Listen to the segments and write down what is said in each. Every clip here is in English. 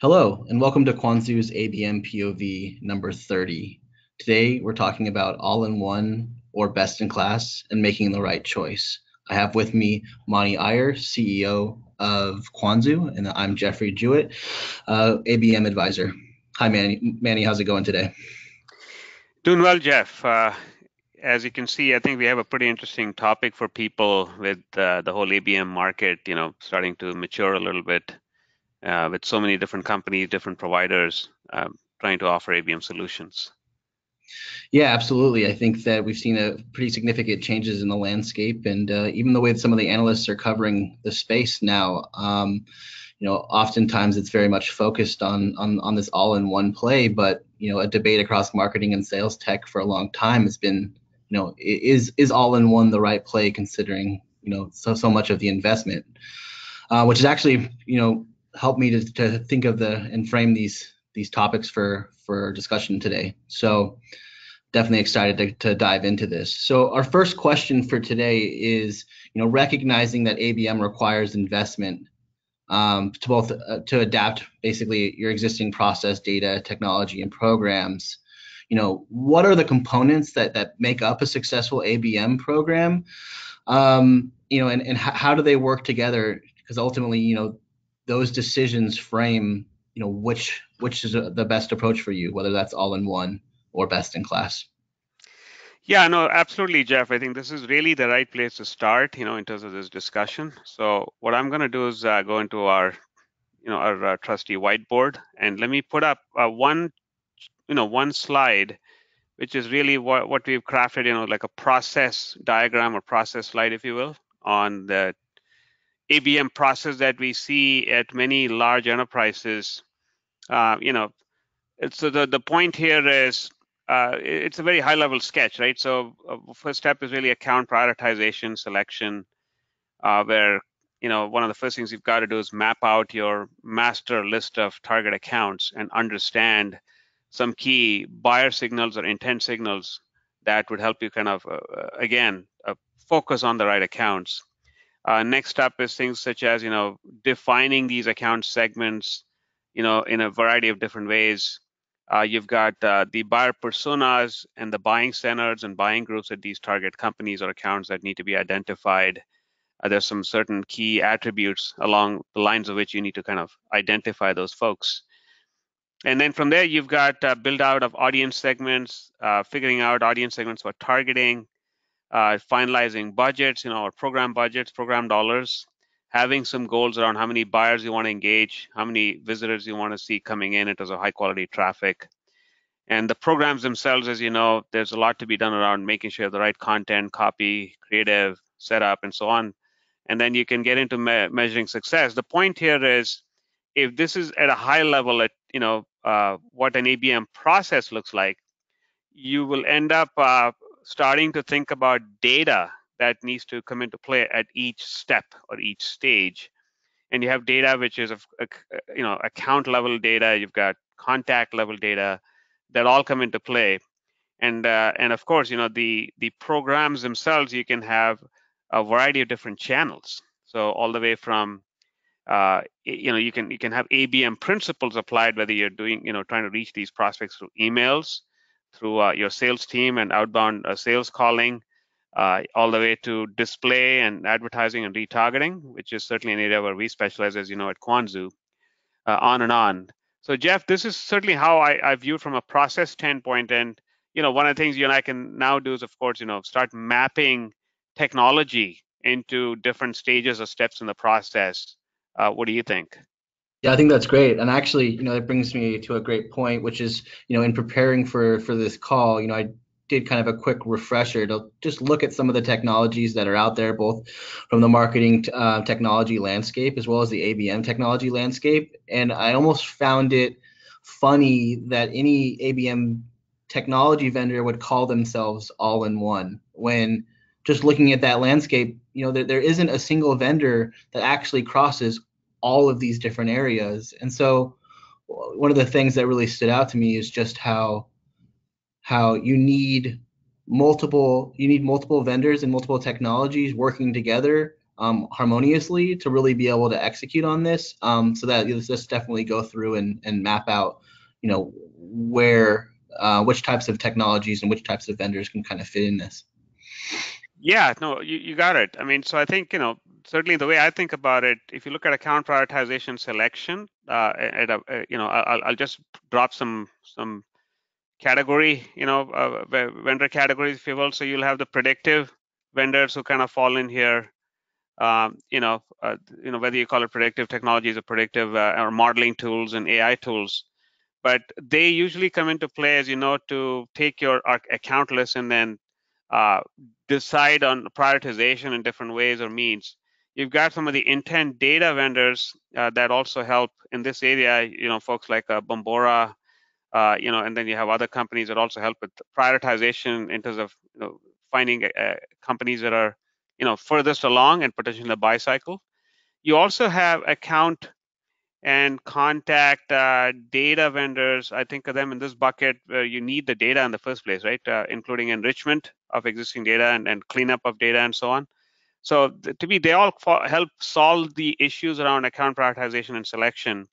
Hello, and welcome to Kwanzoo's ABM POV number 30. Today, we're talking about all-in-one or best-in-class and making the right choice. I have with me Monty Iyer, CEO of Kwanzoo, and I'm Jeffrey Jewett, ABM advisor. Hi, Manny. Manny, how's it going today? Doing well, Jeff. As you can see, I think we have a pretty interesting topic for people with the whole ABM market, starting to mature a little bit with so many different companies, different providers trying to offer ABM solutions. Yeah, absolutely. I think that we've seen a pretty significant changes in the landscape, and even the way that some of the analysts are covering the space now. Oftentimes it's very much focused on this all-in-one play, but a debate across marketing and sales tech for a long time has been, is all-in-one the right play considering so much of the investment, which has actually helped me to think of and frame these topics for discussion today. So definitely excited to dive into this. So our first question for today is, recognizing that ABM requires investment to both to adapt basically your existing process, data, technology, and programs. What are the components that make up a successful ABM program? And how do they work together? Because ultimately, those decisions frame, which is the best approach for you, whether that's all in one or best in class. Yeah, no, absolutely, Jeff. I think this is really the right place to start, in terms of this discussion. So what I'm going to do is go into our trusty whiteboard, and let me put up one slide, which is really what we've crafted, like a process diagram or process slide, if you will, on the ABM process that we see at many large enterprises. So the point here is it's a very high level sketch, right? So first step is really account prioritization selection, where one of the first things you've got to do is map out your master list of target accounts and understand some key buyer signals or intent signals that would help you kind of again focus on the right accounts. Next up is things such as defining these account segments in a variety of different ways. You've got the buyer personas and the buying centers and buying groups at these target companies or accounts that need to be identified. There's some certain key attributes along the lines of which you need to kind of identify those folks. And then from there, you've got build out of audience segments, figuring out audience segments for targeting, finalizing budgets, or program budgets, program dollars, having some goals around how many buyers you want to engage, how many visitors you want to see coming in terms of high quality traffic. And the programs themselves, as you know, there's a lot to be done around making sure the right content, copy, creative, setup, and so on. And then you can get into measuring success. The point here is, if this is at a high level at what an ABM process looks like, you will end up starting to think about data that needs to come into play at each step or each stage. And you have data which is account level data, you've got contact level data that all come into play. And of course, the programs themselves, you can have a variety of different channels. So all the way from you can have ABM principles applied, whether you're doing trying to reach these prospects through emails, through your sales team and outbound sales calling, all the way to display and advertising and retargeting, which is certainly an area where we specialize, as you know, at Kwanzoo, on and on. So Jeff, this is certainly how I view from a process standpoint. And one of the things you and I can now do is, of course, start mapping technology into different stages or steps in the process. What do you think? Yeah, I think that's great. And actually, that brings me to a great point, which is, in preparing for this call, I did kind of a quick refresher to just look at some of the technologies that are out there, both from the marketing technology landscape as well as the ABM technology landscape. And I almost found it funny that any ABM technology vendor would call themselves all in one when just looking at that landscape, there isn't a single vendor that actually crosses all of these different areas. And so one of the things that really stood out to me is just how you need multiple vendors and multiple technologies working together harmoniously to really be able to execute on this. So that let's just definitely go through and map out, where which types of technologies and which types of vendors can kind of fit in this. Yeah, no, you got it. I mean, so I think, certainly the way I think about it, if you look at account prioritization selection, I'll just drop some category, vendor categories, if you will. So you'll have the predictive vendors who kind of fall in here. Whether you call it predictive technologies or predictive or modeling tools and AI tools, but they usually come into play, as you know, to take your account list and then decide on prioritization in different ways or means. You've got some of the intent data vendors that also help in this area, folks like Bombora, and then you have other companies that also help with prioritization in terms of finding companies that are furthest along and potentially the buy cycle. You also have account and contact data vendors. I think of them in this bucket where you need the data in the first place, right? Including enrichment of existing data and cleanup of data and so on. So to me, they all help solve the issues around account prioritization and selection.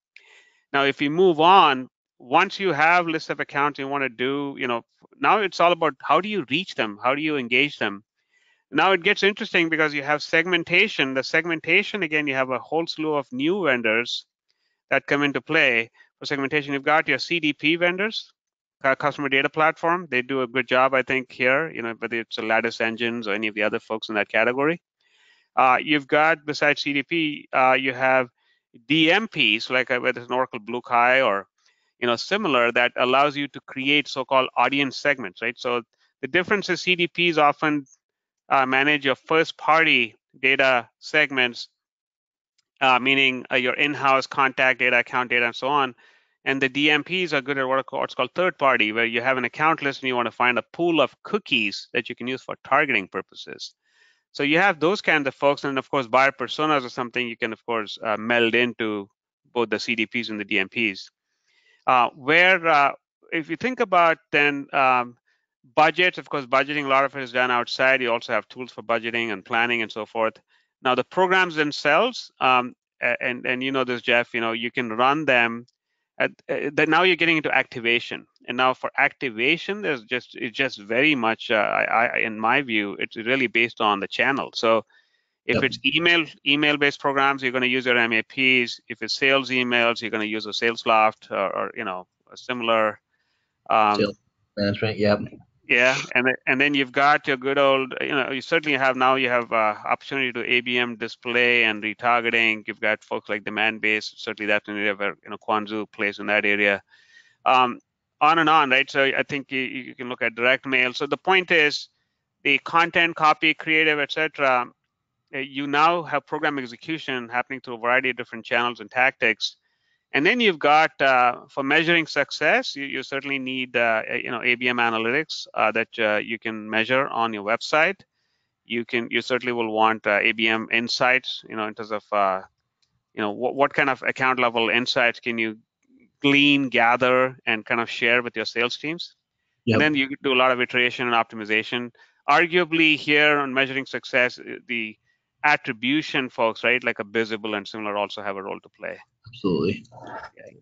Now, if you move on, once you have lists of accounts you want to do, now it's all about how do you reach them? How do you engage them? Now it gets interesting because you have segmentation. The segmentation, again, you have a whole slew of new vendors that come into play. For segmentation, you've got your CDP vendors, customer data platform. They do a good job, I think, here, whether it's a Lattice Engines or any of the other folks in that category. You've got, besides CDP, you have DMPs, like whether it's an Oracle Blue Kai or similar, that allows you to create so-called audience segments, right? So the difference is CDPs often manage your first-party data segments, meaning your in-house contact data, account data, and so on. And the DMPs are good at what's called third-party, where you have an account list and you want to find a pool of cookies that you can use for targeting purposes. So you have those kinds of folks, and of course, buyer personas are something you can, of course, meld into both the CDPs and the DMPs. If you think about then budgets, of course, budgeting, a lot of it is done outside. You also have tools for budgeting and planning and so forth. Now, the programs themselves, and you know this, Jeff, you can run them. Now you're getting into activation, and now for activation, it's just very much, in my view, it's really based on the channel. So if it's email-based programs, you're going to use your MAPs. If it's sales emails, you're going to use a SalesLoft or a similar Sales management. Yep. Yeah, and then you've got your good old, you certainly have now you have opportunity to ABM display and retargeting. You've got folks like demand-based, certainly that's an area where Quanzu plays in that area. On and on, right? So I think you can look at direct mail. So the point is, the content, copy, creative, etc. You now have program execution happening through a variety of different channels and tactics. And then you've got, for measuring success, you certainly need, ABM analytics that you can measure on your website. You certainly will want ABM insights, in terms of, what kind of account level insights can you glean, gather, and kind of share with your sales teams. Yep. And then you do a lot of iteration and optimization. Arguably here on measuring success, the attribution folks, right, like a Visible and similar also have a role to play. Absolutely. Okay.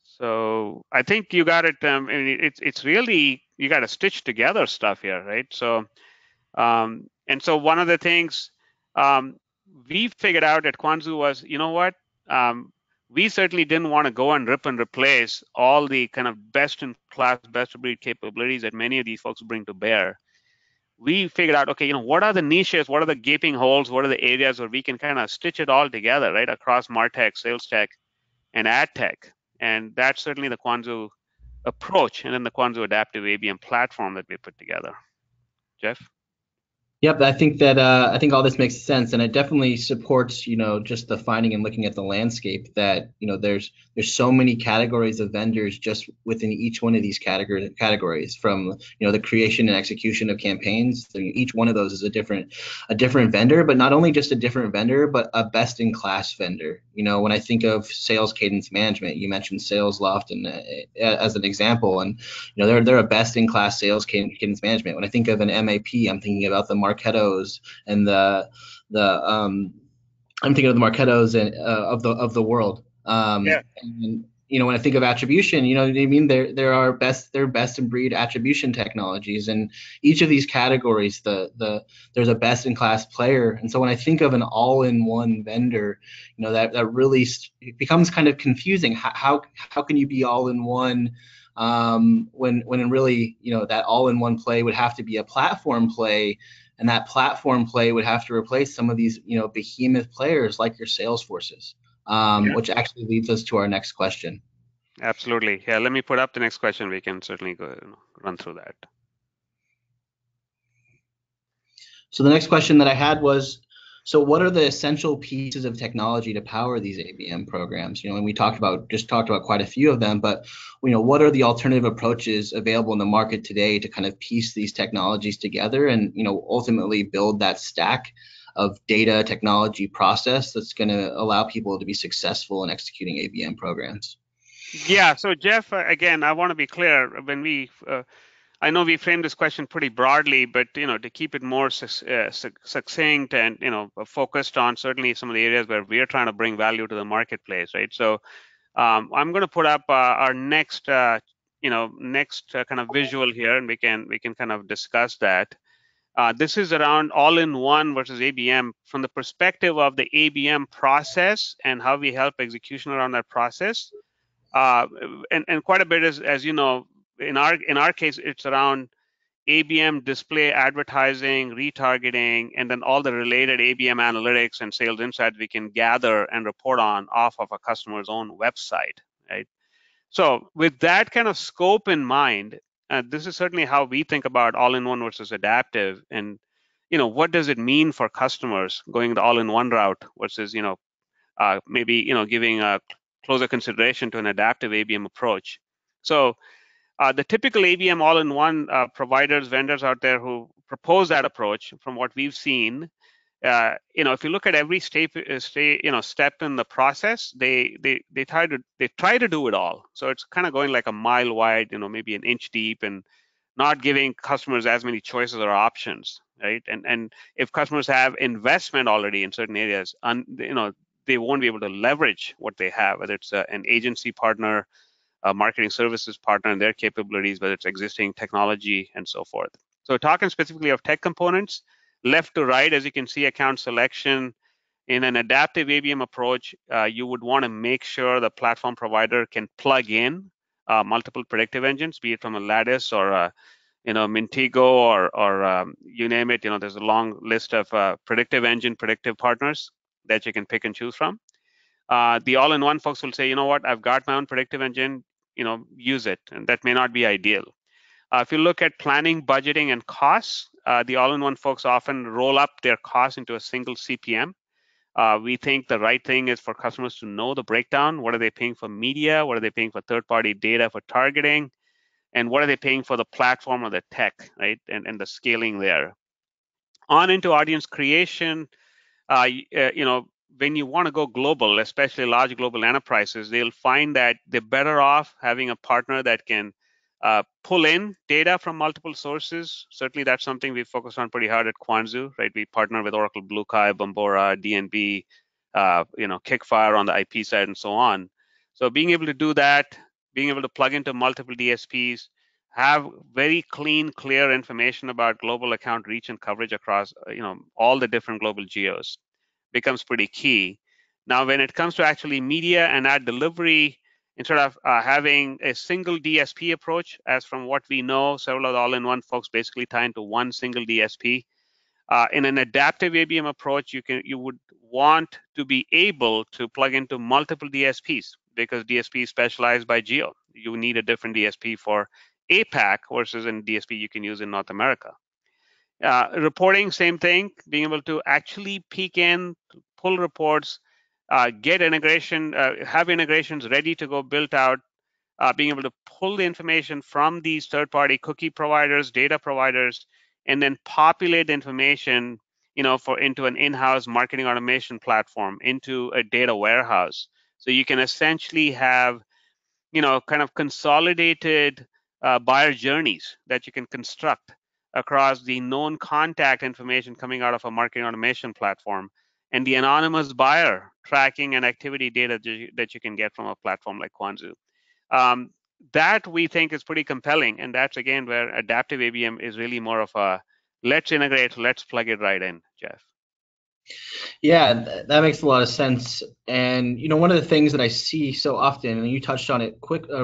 So I think you got it. It's really, you got to stitch together stuff here, right? So, and so one of the things we figured out at Quanzu was, you know what? We certainly didn't want to go and rip and replace all the kind of best-in-class, best-of-breed capabilities that many of these folks bring to bear. We figured out, okay, what are the niches? What are the gaping holes? What are the areas where we can kind of stitch it all together, right, across MarTech, sales tech, and ad tech? And that's certainly the Quanzu approach, and then the Quanzu adaptive ABM platform that we put together. Jeff? Yep, I think that I think all this makes sense, and it definitely supports just the finding and looking at the landscape that there's so many categories of vendors just within each one of these categories, from the creation and execution of campaigns. So each one of those is a different vendor, but not only just a different vendor, but a best in class vendor. When I think of sales cadence management, you mentioned SalesLoft and as an example, and they're a best in class sales cadence management. When I think of an MAP, I'm thinking about the Marketos and I'm thinking of the Marketos and of the world. Yeah. And when I think of attribution, I mean, there are best in breed attribution technologies, and each of these categories, there's a best in class player. And so when I think of an all in one vendor, that really it becomes kind of confusing. How can you be all in one? When really, that all in one play would have to be a platform play, and that platform play would have to replace some of these, behemoth players like your Salesforces, Yeah. which actually leads us to our next question. Absolutely. Yeah. Let me put up the next question. We can certainly go run through that. So the next question that I had was, so what are the essential pieces of technology to power these ABM programs? And we talked about quite a few of them, but what are the alternative approaches available in the market today to kind of piece these technologies together and ultimately build that stack of data, technology, process that's going to allow people to be successful in executing ABM programs? Yeah. So Jeff, again, I want to be clear when I know we framed this question pretty broadly, but to keep it more succinct and focused on certainly some of the areas where we are trying to bring value to the marketplace, right? So I'm going to put up our next kind of visual here, and we can kind of discuss that. This is around all-in-one versus ABM from the perspective of the ABM process and how we help execution around that process. And quite a bit is, as you know, in our case, it's around ABM display advertising, retargeting, and then all the related ABM analytics and sales insights we can gather and report on off of a customer's own website, right? So with that kind of scope in mind, this is certainly how we think about all-in-one versus adaptive, and what does it mean for customers going the all-in-one route versus maybe giving a closer consideration to an adaptive ABM approach. So the typical ABM all-in-one providers, vendors out there who propose that approach, from what we've seen, if you look at every step in the process, they try to do it all. So it's kind of going like a mile wide, maybe an inch deep, and not giving customers as many choices or options, right? And if customers have investment already in certain areas, they won't be able to leverage what they have, whether it's an agency partner, a marketing services partner, and their capabilities, whether it's existing technology and so forth. So talking specifically of tech components, left to right, as you can see, account selection. In an adaptive ABM approach, you would want to make sure the platform provider can plug in multiple predictive engines, be it from a Lattice or a Mintigo or you name it. There's a long list of predictive partners that you can pick and choose from. The all-in-one folks will say, you know what, I've got my own predictive engine, use it, and that may not be ideal. If you look at planning, budgeting, and costs, the all-in-one folks often roll up their costs into a single CPM. We think the right thing is for customers to know the breakdown. What are they paying for media? What are they paying for third-party data for targeting? And what are they paying for the platform or the tech, right? And the scaling there. On into audience creation. When you want to go global, especially large global enterprises, they'll find that they're better off having a partner that can pull in data from multiple sources. Certainly, that's something we focus on pretty hard at Quanzu, right? We partner with Oracle, BlueKai, Bombora, DNB, Kickfire on the IP side, and so on. So being able to do that, being able to plug into multiple DSPs, have very clean, clear information about global account reach and coverage across, all the different global geos becomes pretty key. Now, when it comes to actually media and ad delivery, instead of having a single DSP approach, as from what we know, several of the all-in-one folks basically tie into one single DSP. In an adaptive ABM approach, you would want to be able to plug into multiple DSPs because DSP is specialized by geo. You need a different DSP for APAC versus a DSP you can use in North America. Reporting, same thing, being able to actually peek in, pull reports, get integration, have integrations ready to go built out, being able to pull the information from these third-party cookie providers, data providers, and then populate information, into an in-house marketing automation platform, into a data warehouse. So you can essentially have, kind of consolidated buyer journeys that you can construct across the known contact information coming out of a marketing automation platform and the anonymous buyer tracking and activity data that you can get from a platform like Quanzu. Um, that we think is pretty compelling, and that's again where adaptive ABM is really more of a let's integrate, let's plug it right in, Jeff. Yeah, that makes a lot of sense. And one of the things that I see so often, and you touched on it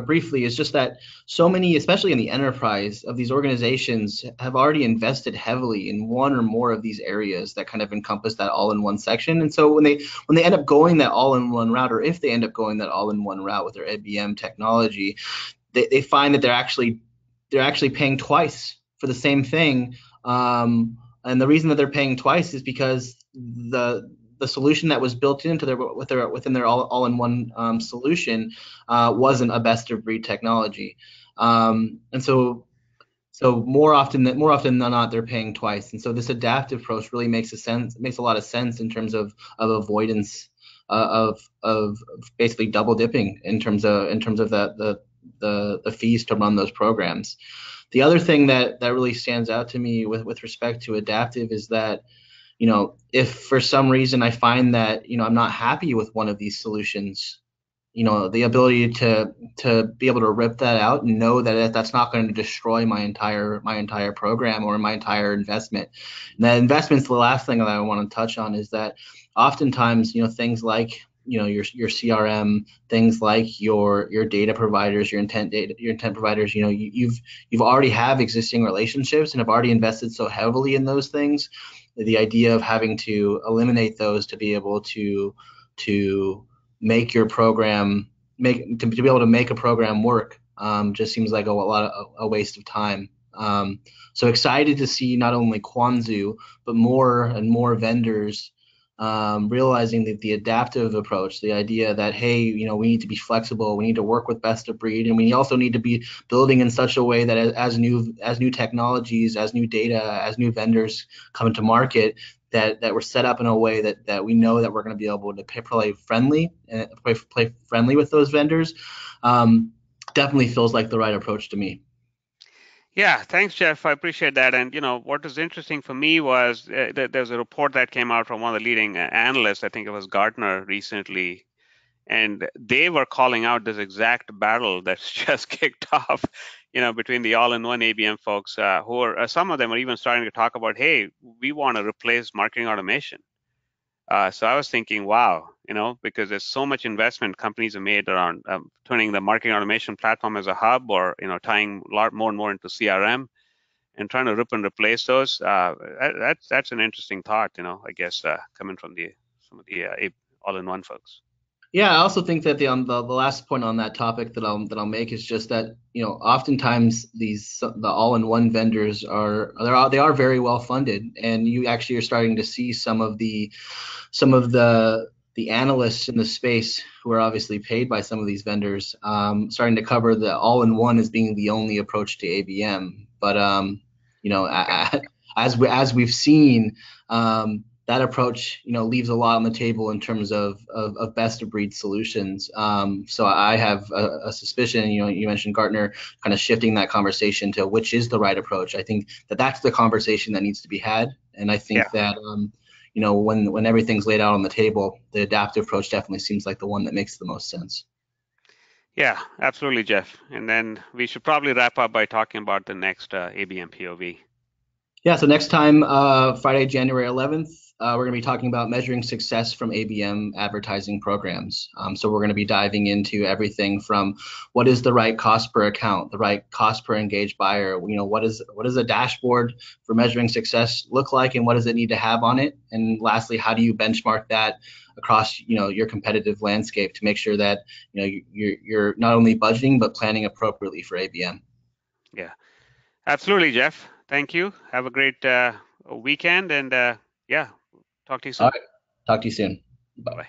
briefly, is just that so many, especially in the enterprise, of these organizations have already invested heavily in one or more of these areas that kind of encompass that all-in-one section. And so when they end up going that all-in-one route, or if they end up going that all-in-one route with their ABM technology, they find that they're actually paying twice for the same thing. And the reason that they're paying twice is because the solution that was built into within their all-in-one solution wasn't a best of breed technology. And so more often than not, they're paying twice. And so this adaptive approach really makes a lot of sense in terms of avoidance of basically double dipping in terms of the fees to run those programs. The other thing that really stands out to me with respect to adaptive is that if for some reason I find that I'm not happy with one of these solutions, the ability to be able to rip that out and know that that's not going to destroy my entire program or my entire investment. And that investment's the last thing that I want to touch on, is that oftentimes things like your CRM, things like your data providers, your intent providers, you've already have existing relationships and have already invested so heavily in those things. The idea of having to eliminate those to be able to make your program to be able to make a program work just seems like a waste of time. So excited to see not only Quanzu but more and more vendors realizing that the adaptive approach, the idea that hey, we need to be flexible, we need to work with best of breed, and we also need to be building in such a way that as new technologies, as new data, as new vendors come into market, that we're set up in a way that we know that we're going to be able to play friendly with those vendors. Definitely feels like the right approach to me. Yeah, thanks, Jeff. I appreciate that. And what was interesting for me was that there's a report that came out from one of the leading analysts. I think it was Gartner recently, and they were calling out this exact battle that's just kicked off, between the all-in-one ABM folks, who are some of them are even starting to talk about, hey, we want to replace marketing automation. So I was thinking, wow, because there's so much investment companies have made around turning the marketing automation platform as a hub, or tying a lot more and more into CRM and trying to rip and replace those. That's an interesting thought, I guess, coming from some of the all-in-one folks. Yeah, I also think that the last point on that topic that I'll make is just that oftentimes the all-in-one vendors they are very well funded, and you actually are starting to see some of the analysts in the space who are obviously paid by some of these vendors starting to cover the all-in-one as being the only approach to ABM. But as we've seen. That approach, leaves a lot on the table in terms of best of breed solutions. So I have a suspicion. You mentioned Gartner kind of shifting that conversation to which is the right approach. I think that's the conversation that needs to be had, and I think that when everything's laid out on the table, the adaptive approach definitely seems like the one that makes the most sense. Yeah, absolutely, Jeff. And then we should probably wrap up by talking about the next ABM POV. Yeah, so next time, Friday, January 11th, we're going to be talking about measuring success from ABM advertising programs. So we're going to be diving into everything from what is the right cost per account, the right cost per engaged buyer, what does a dashboard for measuring success look like, and what does it need to have on it? And lastly, how do you benchmark that across your competitive landscape to make sure that you're not only budgeting but planning appropriately for ABM? Yeah. Absolutely, Jeff. Thank you. Have a great weekend, and yeah, talk to you All soon. right, talk to you soon. Bye. Bye.